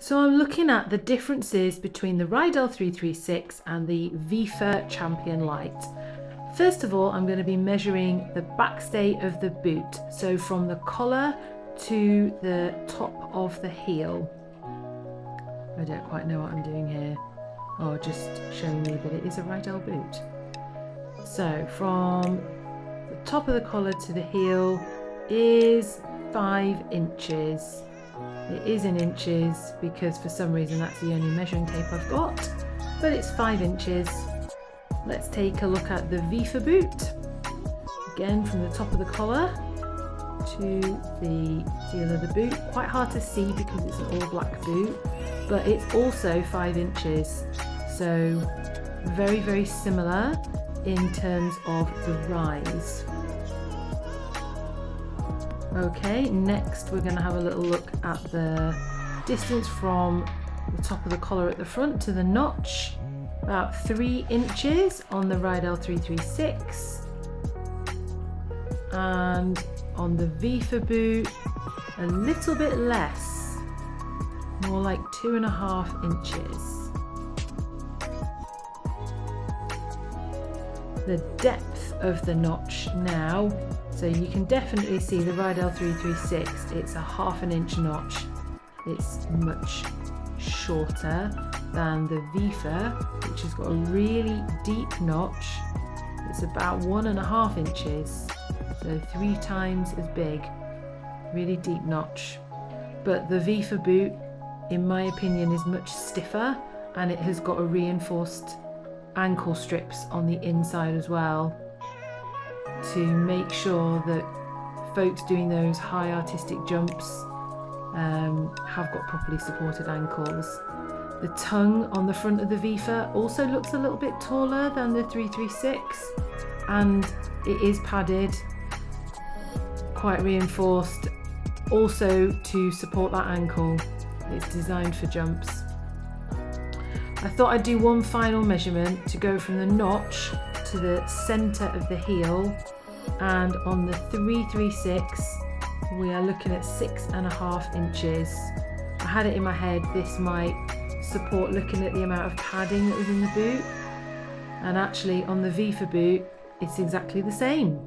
So I'm looking at the differences between the Riedell 336 and the WIFA Champion Light. First of all, I'm going to be measuring the backstay of the boot, so from the collar to the top of the heel. I don't quite know what I'm doing here. Oh, just showing me that it is a Riedell boot. So from the top of the collar to the heel is 5 inches. It is in inches because for some reason that's the only measuring tape I've got, but it's 5 inches. Let's take a look at the WIFA boot. Again, from the top of the collar to the heel of the boot. Quite hard to see because it's an all black boot, but it's also 5 inches. So very, very similar in terms of the rise. Okay, next we're going to have a little look at the distance from the top of the collar at the front to the notch. About 3 inches on the Riedell 336, and on the WIFA boot a little bit less, more like 2.5 inches. The depth of the notch now, so you can definitely see the Riedell 336, it's a 1/2 inch notch. It's much shorter than the WIFA, which has got a really deep notch. It's about 1.5 inches, so 3 times as big. Really deep notch. But the WIFA boot, in my opinion, is much stiffer, and it has got a reinforced ankle strips on the inside as well, to make sure that folks doing those high artistic jumps have got properly supported ankles. The tongue on the front of the WIFA also looks a little bit taller than the 336, and it is padded, quite reinforced, also to support that ankle. It's designed for jumps. I thought I'd do one final measurement to go from the notch to the centre of the heel, and on the 336 we are looking at 6.5 inches. I had it in my head this might support looking at the amount of padding that was in the boot, and actually on the WIFA boot it's exactly the same.